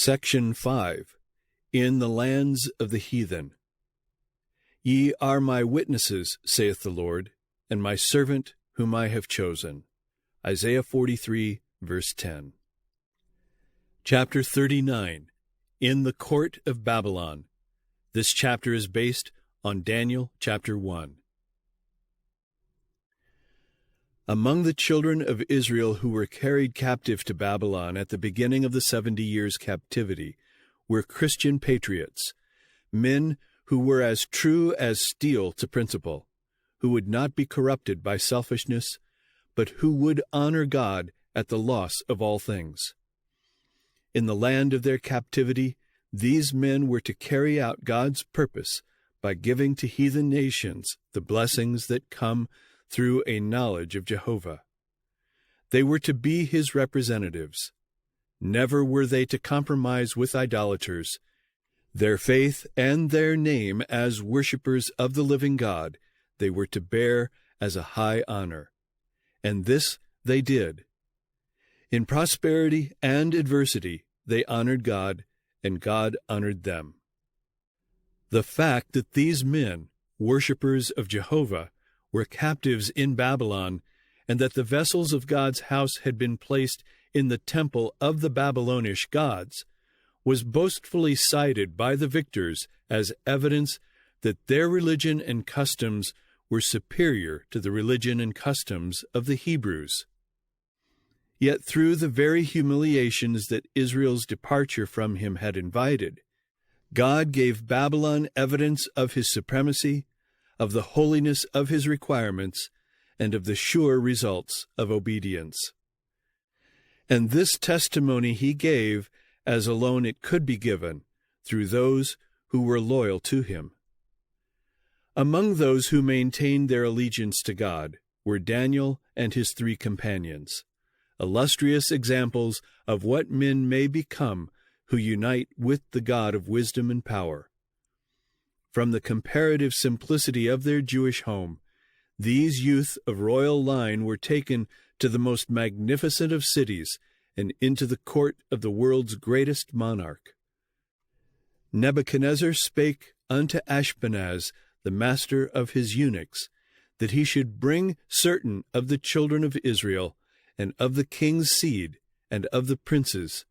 Section 5. In the lands of the heathen. Ye are my witnesses, saith the Lord, and my servant whom I have chosen. Isaiah 43, verse 10. Chapter 39. In the court of Babylon. This chapter is based on Daniel chapter 1. Among the children of Israel who were carried captive to Babylon at the beginning of the 70 years' captivity were Christian patriots, men who were as true as steel to principle, who would not be corrupted by selfishness, but who would honor God at the loss of all things. In the land of their captivity, these men were to carry out God's purpose by giving to heathen nations the blessings that come through a knowledge of Jehovah. They were to be his representatives. Never were they to compromise with idolaters. Their faith and their name as worshippers of the living God they were to bear as a high honor. And this they did. In prosperity and adversity they honored God, and God honored them. The fact that these men, worshippers of Jehovah, were captives in Babylon, and that the vessels of God's house had been placed in the temple of the Babylonish gods, was boastfully cited by the victors as evidence that their religion and customs were superior to the religion and customs of the Hebrews. Yet through the very humiliations that Israel's departure from him had invited, God gave Babylon evidence of his supremacy, of the holiness of his requirements, and of the sure results of obedience. And this testimony he gave as alone it could be given, through those who were loyal to him. Among those who maintained their allegiance to God were Daniel and his 3 companions, illustrious examples of what men may become who unite with the God of wisdom and power. From the comparative simplicity of their Jewish home, these youth of royal line were taken to the most magnificent of cities and into the court of the world's greatest monarch. Nebuchadnezzar spake unto Ashpenaz, the master of his eunuchs, that he should bring certain of the children of Israel, and of the king's seed, and of the princes,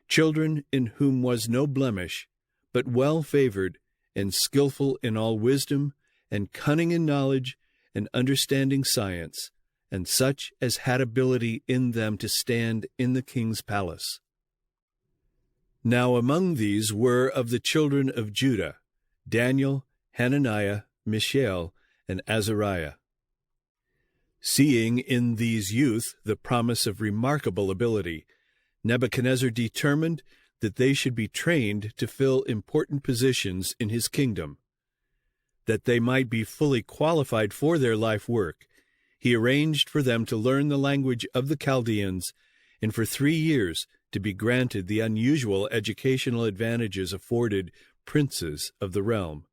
children in whom was no blemish, but well favored, and skillful in all wisdom, and cunning in knowledge, and understanding science, and such as had ability in them to stand in the king's palace. Now among these were of the children of Judah, Daniel, Hananiah, Mishael, and Azariah. Seeing in these youth the promise of remarkable ability, Nebuchadnezzar determined that they should be trained to fill important positions in his kingdom. That they might be fully qualified for their life work, he arranged for them to learn the language of the Chaldeans, and for 3 years to be granted the unusual educational advantages afforded princes of the realm.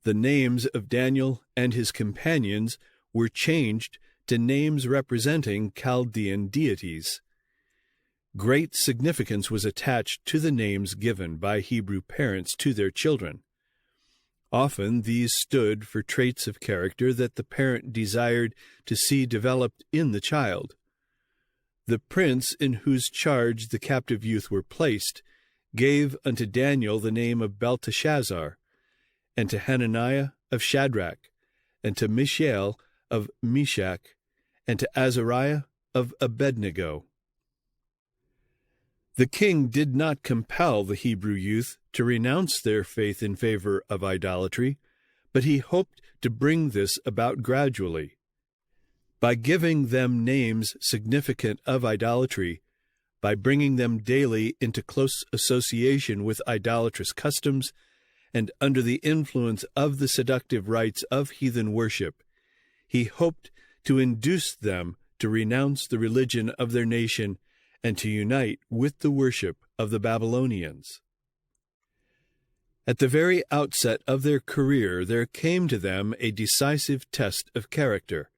The names of Daniel and his companions were changed to names representing Chaldean deities. Great significance was attached to the names given by Hebrew parents to their children. Often these stood for traits of character that the parent desired to see developed in the child. The prince in whose charge the captive youth were placed gave unto Daniel the name of Belteshazzar, and to Hananiah of Shadrach, and to Mishael of Meshach, and to Azariah of Abednego. The king did not compel the Hebrew youth to renounce their faith in favor of idolatry, but he hoped to bring this about gradually. By giving them names significant of idolatry, by bringing them daily into close association with idolatrous customs, and under the influence of the seductive rites of heathen worship, he hoped to induce them to renounce the religion of their nation and to unite with the worship of the Babylonians. At the very outset of their career, there came to them a decisive test of character.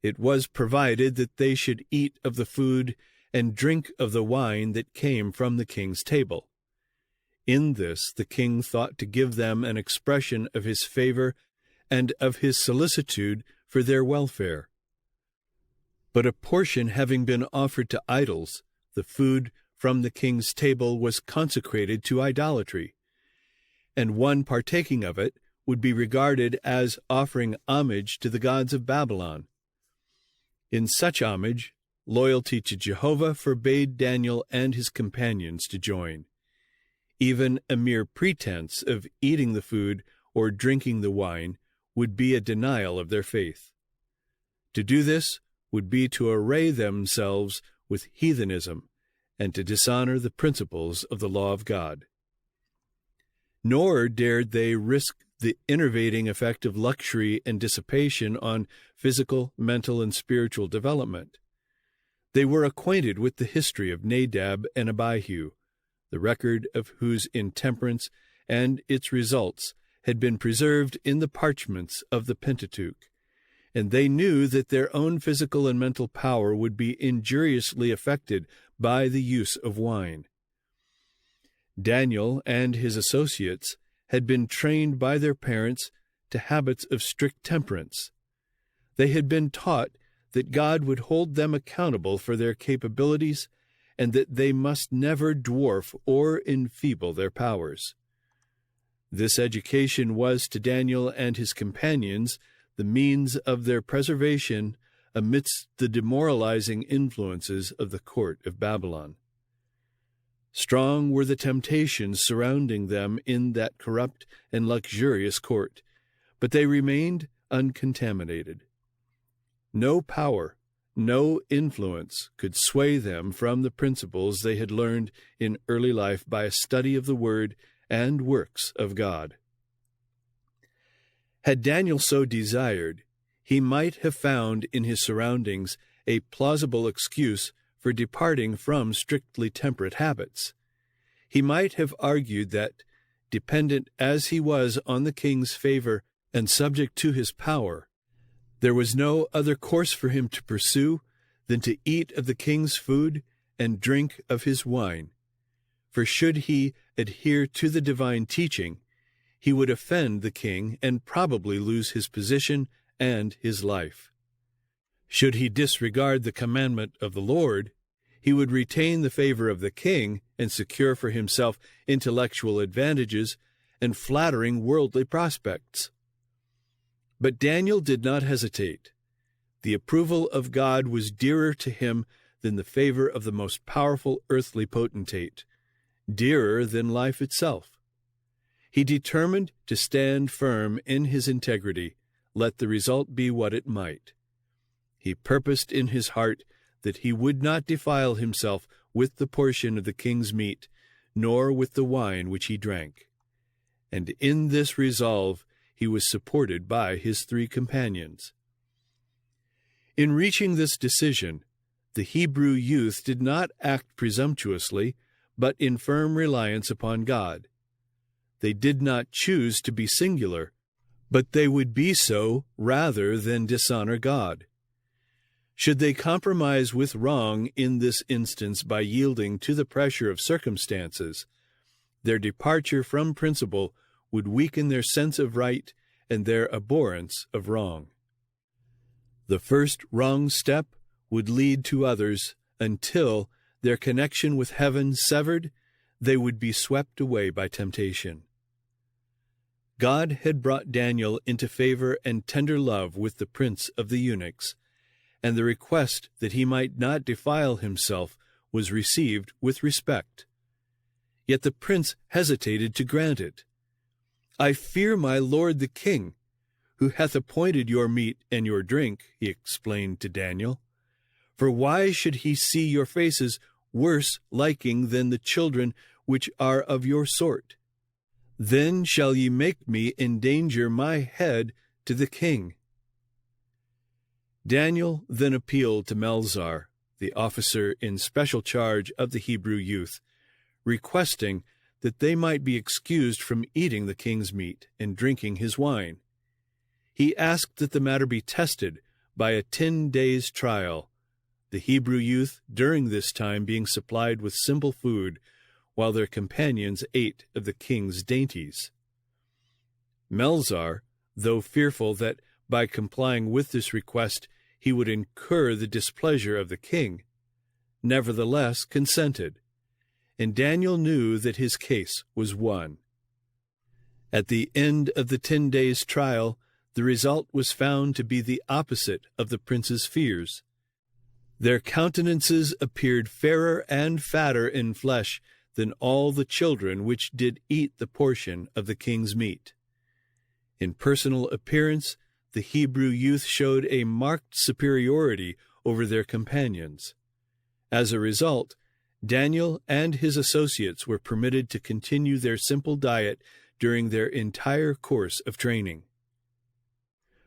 It was provided that they should eat of the food and drink of the wine that came from the king's table. In this the king thought to give them an expression of his favor and of his solicitude for their welfare. But a portion having been offered to idols, the food from the king's table was consecrated to idolatry, and one partaking of it would be regarded as offering homage to the gods of Babylon. In such homage, loyalty to Jehovah forbade Daniel and his companions to join. Even a mere pretense of eating the food or drinking the wine would be a denial of their faith. To do this would be to array themselves with heathenism and to dishonor the principles of the law of God. Nor dared they risk the enervating effect of luxury and dissipation on physical, mental, and spiritual development. They were acquainted with the history of Nadab and Abihu, the record of whose intemperance and its results had been preserved in the parchments of the Pentateuch, and they knew that their own physical and mental power would be injuriously affected by the use of wine. Daniel and his associates had been trained by their parents to habits of strict temperance. They had been taught that God would hold them accountable for their capabilities and that they must never dwarf or enfeeble their powers. This education was to Daniel and his companions the means of their preservation amidst the demoralizing influences of the court of Babylon. Strong were the temptations surrounding them in that corrupt and luxurious court, but they remained uncontaminated. No power, no influence could sway them from the principles they had learned in early life by a study of the Word and works of God. Had Daniel so desired, he might have found in his surroundings a plausible excuse for departing from strictly temperate habits. He might have argued that, dependent as he was on the king's favor and subject to his power, there was no other course for him to pursue than to eat of the king's food and drink of his wine. For should he adhere to the divine teaching, he would offend the king and probably lose his position and his life. Should he disregard the commandment of the Lord, he would retain the favor of the king and secure for himself intellectual advantages and flattering worldly prospects. But Daniel did not hesitate. The approval of God was dearer to him than the favor of the most powerful earthly potentate, dearer than life itself. He determined to stand firm in his integrity, let the result be what it might. He purposed in his heart that he would not defile himself with the portion of the king's meat, nor with the wine which he drank. And in this resolve he was supported by his 3 companions. In reaching this decision, the Hebrew youth did not act presumptuously, but in firm reliance upon God. They did not choose to be singular, but they would be so rather than dishonor God. Should they compromise with wrong in this instance by yielding to the pressure of circumstances, their departure from principle would weaken their sense of right and their abhorrence of wrong. The first wrong step would lead to others until, their connection with heaven severed, they would be swept away by temptation. God had brought Daniel into favor and tender love with the prince of the eunuchs, and the request that he might not defile himself was received with respect. Yet the prince hesitated to grant it. "I fear my lord the king, who hath appointed your meat and your drink," he explained to Daniel. "For why should he see your faces worse liking than the children which are of your sort? Then shall ye make me endanger my head to the king." Daniel then appealed to Melzar, the officer in special charge of the Hebrew youth, requesting that they might be excused from eating the king's meat and drinking his wine. He asked that the matter be tested by a 10 days' trial, the Hebrew youth during this time being supplied with simple food, while their companions ate of the king's dainties. Melzar, though fearful that by complying with this request he would incur the displeasure of the king, nevertheless consented, and Daniel knew that his case was won. At the end of the 10 days' trial, the result was found to be the opposite of the prince's fears. Their countenances appeared fairer and fatter in flesh than all the children which did eat the portion of the king's meat. In personal appearance, the Hebrew youth showed a marked superiority over their companions. As a result, Daniel and his associates were permitted to continue their simple diet during their entire course of training.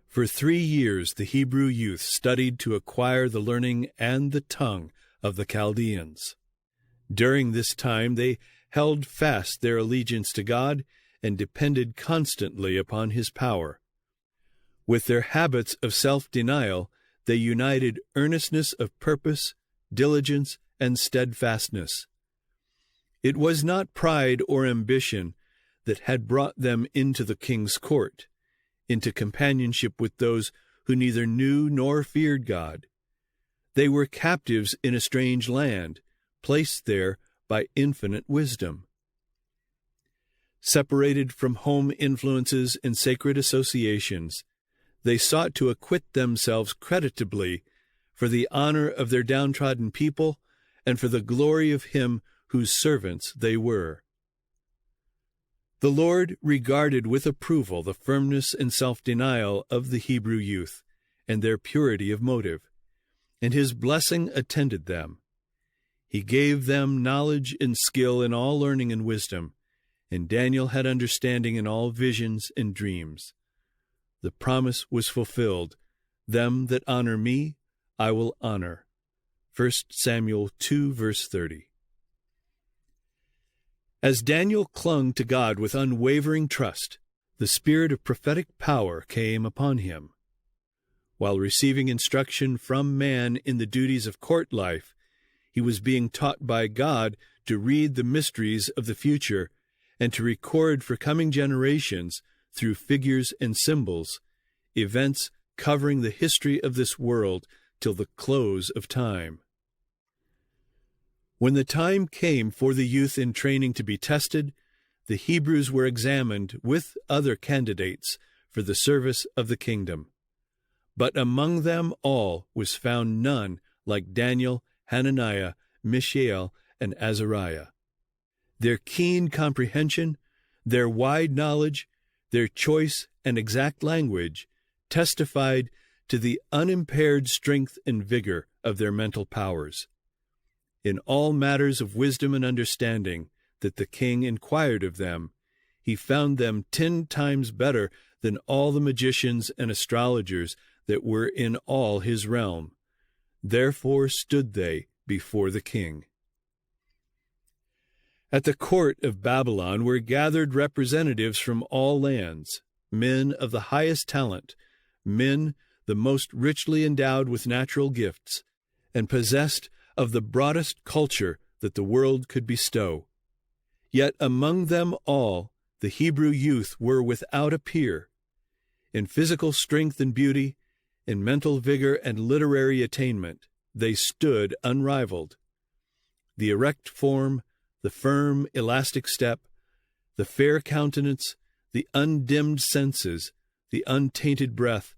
For 3 years the Hebrew youth studied to acquire the learning and the tongue of the Chaldeans. During this time they held fast their allegiance to God and depended constantly upon His power. With their habits of self-denial, they united earnestness of purpose, diligence, and steadfastness. It was not pride or ambition that had brought them into the king's court, into companionship with those who neither knew nor feared God. They were captives in a strange land, placed there by infinite wisdom. Separated from home influences and sacred associations, they sought to acquit themselves creditably for the honor of their downtrodden people and for the glory of Him whose servants they were. The Lord regarded with approval the firmness and self-denial of the Hebrew youth and their purity of motive, and His blessing attended them. He gave them knowledge and skill in all learning and wisdom, and Daniel had understanding in all visions and dreams. The promise was fulfilled, "Them that honor me, I will honor." 1 Samuel 2, verse 30. As Daniel clung to God with unwavering trust, the spirit of prophetic power came upon him. While receiving instruction from man in the duties of court life, he was being taught by God to read the mysteries of the future and to record for coming generations, through figures and symbols, events covering the history of this world till the close of time. When the time came for the youth in training to be tested, the Hebrews were examined with other candidates for the service of the kingdom. But among them all was found none like Daniel, Hananiah, Mishael, and Azariah. Their keen comprehension, their wide knowledge, their choice and exact language testified to the unimpaired strength and vigor of their mental powers. In all matters of wisdom and understanding that the king inquired of them, he found them 10 times better than all the magicians and astrologers that were in all his realm. Therefore stood they before the king. At the court of Babylon were gathered representatives from all lands, men of the highest talent, men the most richly endowed with natural gifts, and possessed of the broadest culture that the world could bestow. Yet among them all the Hebrew youth were without a peer. In physical strength and beauty, in mental vigor and literary attainment, they stood unrivaled. The erect form, the firm, elastic step, the fair countenance, the undimmed senses, the untainted breath,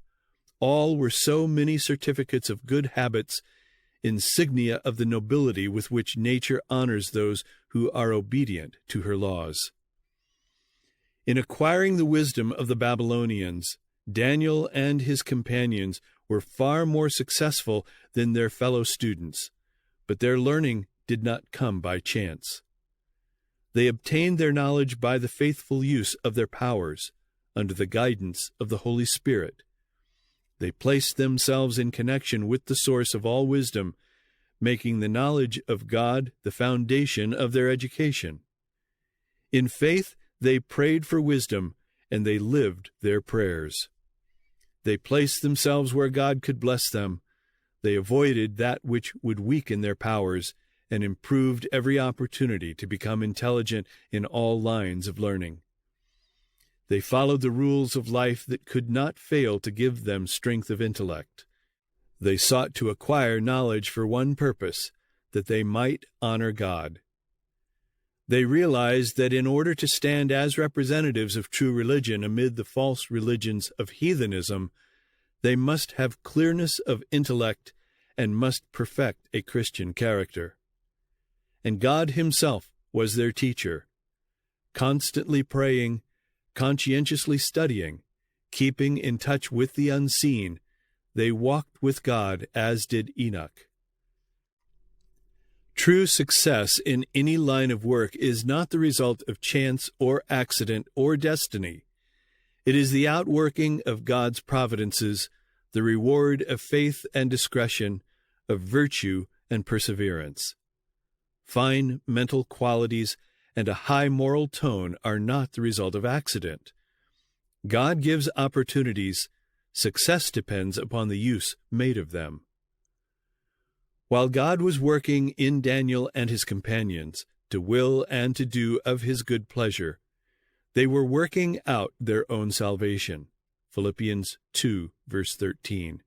all were so many certificates of good habits, insignia of the nobility with which nature honors those who are obedient to her laws. In acquiring the wisdom of the Babylonians, Daniel and his companions were far more successful than their fellow students, but their learning did not come by chance. They obtained their knowledge by the faithful use of their powers, under the guidance of the Holy Spirit. They placed themselves in connection with the source of all wisdom, making the knowledge of God the foundation of their education. In faith, they prayed for wisdom, and they lived their prayers. They placed themselves where God could bless them. They avoided that which would weaken their powers and improved every opportunity to become intelligent in all lines of learning. They followed the rules of life that could not fail to give them strength of intellect. They sought to acquire knowledge for one purpose, that they might honor God. They realized that in order to stand as representatives of true religion amid the false religions of heathenism, they must have clearness of intellect and must perfect a Christian character. And God Himself was their teacher. Constantly praying, conscientiously studying, keeping in touch with the unseen, they walked with God as did Enoch. True success in any line of work is not the result of chance or accident or destiny. It is the outworking of God's providences, the reward of faith and discretion, of virtue and perseverance. Fine mental qualities and a high moral tone are not the result of accident. God gives opportunities. Success depends upon the use made of them. While God was working in Daniel and his companions to will and to do of His good pleasure, they were working out their own salvation. Philippians 2, verse 13.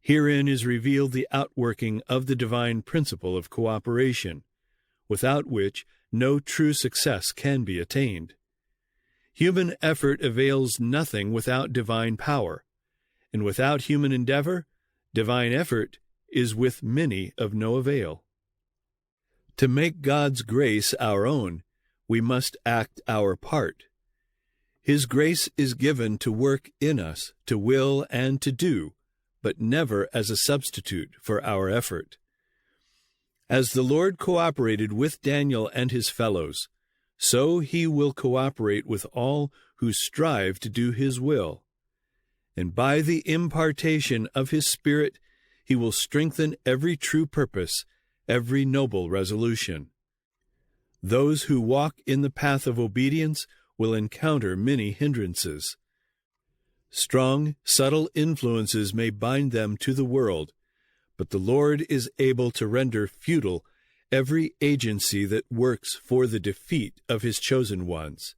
Herein is revealed the outworking of the divine principle of cooperation, without which no true success can be attained. Human effort avails nothing without divine power, and without human endeavor, divine effort is with many of no avail. To make God's grace our own, we must act our part. His grace is given to work in us, to will and to do, but never as a substitute for our effort. As the Lord cooperated with Daniel and his fellows, so He will cooperate with all who strive to do His will. And by the impartation of His Spirit, He will strengthen every true purpose, every noble resolution. Those who walk in the path of obedience will encounter many hindrances. Strong, subtle influences may bind them to the world, but the Lord is able to render futile every agency that works for the defeat of His chosen ones.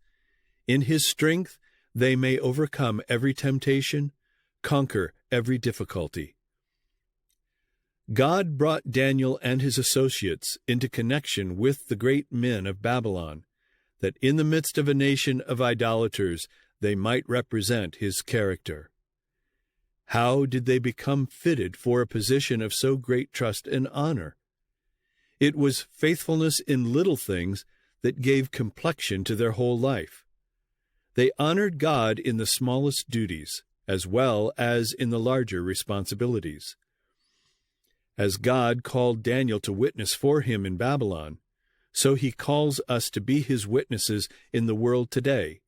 In His strength, they may overcome every temptation, conquer every difficulty. God brought Daniel and his associates into connection with the great men of Babylon, that in the midst of a nation of idolaters they might represent His character. How did they become fitted for a position of so great trust and honor? It was faithfulness in little things that gave complexion to their whole life. They honored God in the smallest duties, as well as in the larger responsibilities. As God called Daniel to witness for Him in Babylon, so He calls us to be His witnesses in the world today.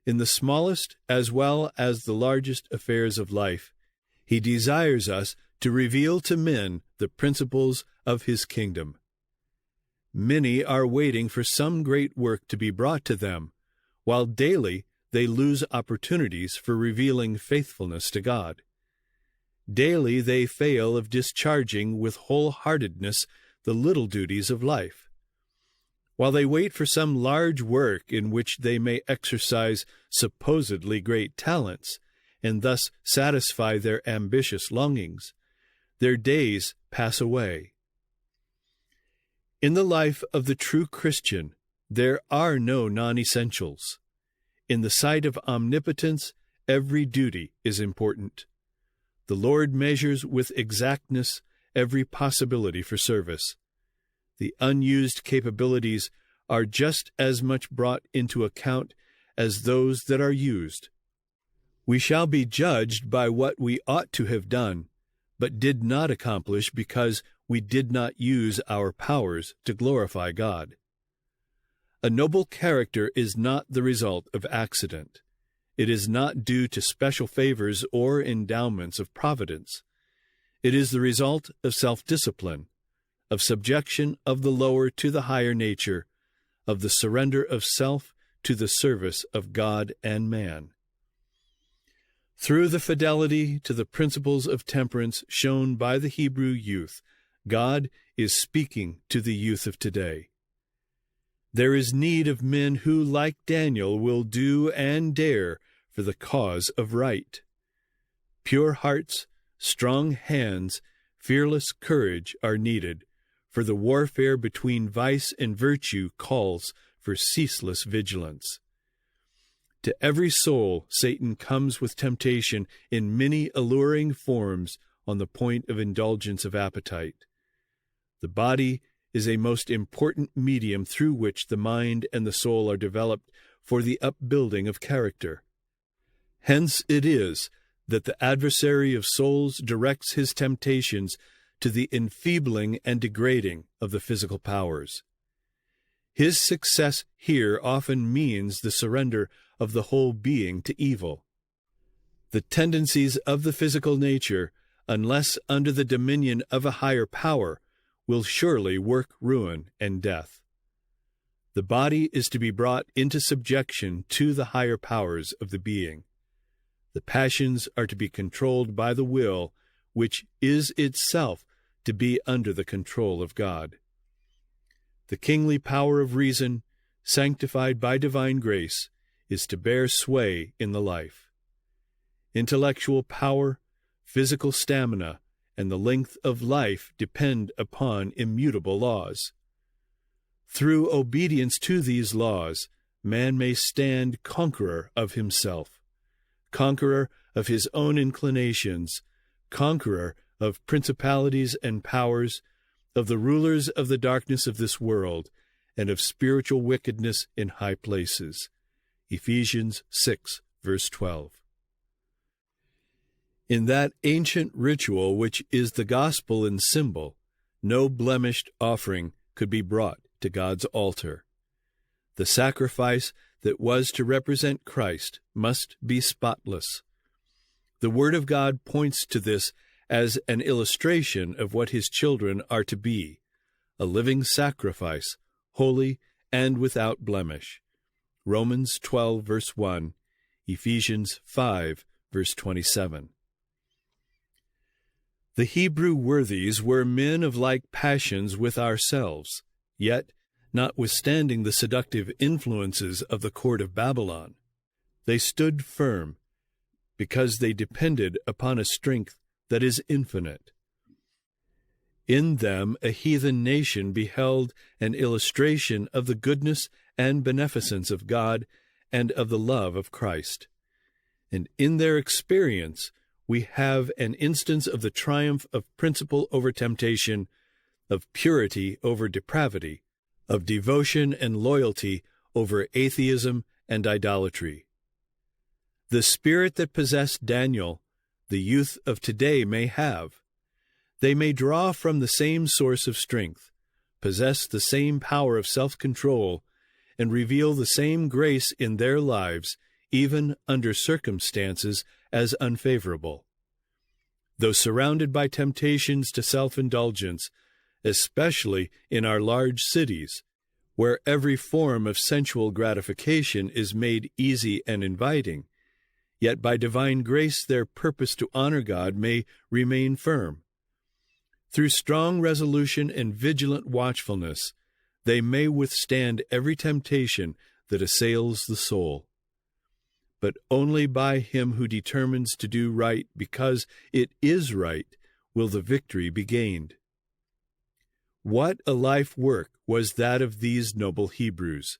In the smallest as well as the largest affairs of life, He desires us to reveal to men the principles of His kingdom. Many are waiting for some great work to be brought to them, while daily they lose opportunities for revealing faithfulness to God. Daily they fail of discharging with wholeheartedness the little duties of life. While they wait for some large work in which they may exercise supposedly great talents, and thus satisfy their ambitious longings, their days pass away. In the life of the true Christian, there are no non-essentials. In the sight of omnipotence, every duty is important. The Lord measures with exactness every possibility for service. The unused capabilities are just as much brought into account as those that are used. We shall be judged by what we ought to have done, but did not accomplish because we did not use our powers to glorify God. A noble character is not the result of accident. It is not due to special favors or endowments of providence. It is the result of self-discipline, of subjection of the lower to the higher nature, of the surrender of self to the service of God and man. Through the fidelity to the principles of temperance shown by the Hebrew youth, God is speaking to the youth of today. There is need of men who, like Daniel, will do and dare for the cause of right. Pure hearts, strong hands, fearless courage are needed, for the warfare between vice and virtue calls for ceaseless vigilance. To every soul, Satan comes with temptation in many alluring forms on the point of indulgence of appetite. The body is a most important medium through which the mind and the soul are developed for the upbuilding of character. Hence it is that the adversary of souls directs his temptations to the enfeebling and degrading of the physical powers. His success here often means the surrender of the whole being to evil. The tendencies of the physical nature, unless under the dominion of a higher power, will surely work ruin and death. The body is to be brought into subjection to the higher powers of the being. The passions are to be controlled by the will, which is itself to be under the control of God. The kingly power of reason, sanctified by divine grace, is to bear sway in the life. Intellectual power, physical stamina, and the length of life depend upon immutable laws. Through obedience to these laws, man may stand conqueror of himself, conqueror of his own inclinations, conqueror of principalities and powers, of the rulers of the darkness of this world, and of spiritual wickedness in high places. Ephesians 6, verse 12. In that ancient ritual which is the gospel in symbol, no blemished offering could be brought to God's altar. The sacrifice that was to represent Christ must be spotless. The Word of God points to this as an illustration of what His children are to be, a living sacrifice, holy and without blemish. Romans 12, verse 1, Ephesians 5, verse 27. The Hebrew worthies were men of like passions with ourselves, yet, notwithstanding the seductive influences of the court of Babylon, they stood firm, because they depended upon a strength that is infinite. In them a heathen nation beheld an illustration of the goodness and beneficence of God and of the love of Christ. And in their experience we have an instance of the triumph of principle over temptation, of purity over depravity, of devotion and loyalty over atheism and idolatry. The spirit that possessed Daniel, the youth of today may have. They may draw from the same source of strength, possess the same power of self-control, and reveal the same grace in their lives, even under circumstances as unfavorable. Though surrounded by temptations to self-indulgence, especially in our large cities, where every form of sensual gratification is made easy and inviting, yet by divine grace their purpose to honor God may remain firm. Through strong resolution and vigilant watchfulness, they may withstand every temptation that assails the soul. But only by him who determines to do right because it is right will the victory be gained. What a life work was that of these noble Hebrews!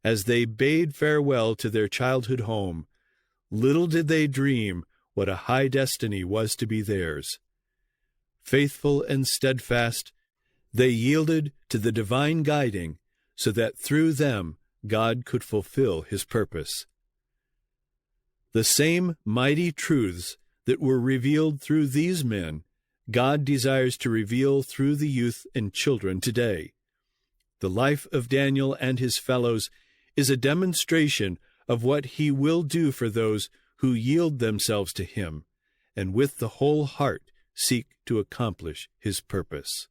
As they bade farewell to their childhood home, little did they dream what a high destiny was to be theirs. Faithful and steadfast, they yielded to the divine guiding so that through them God could fulfill His purpose. The same mighty truths that were revealed through these men, God desires to reveal through the youth and children today. The life of Daniel and his fellows is a demonstration of what He will do for those who yield themselves to Him, and with the whole heart seek to accomplish His purpose.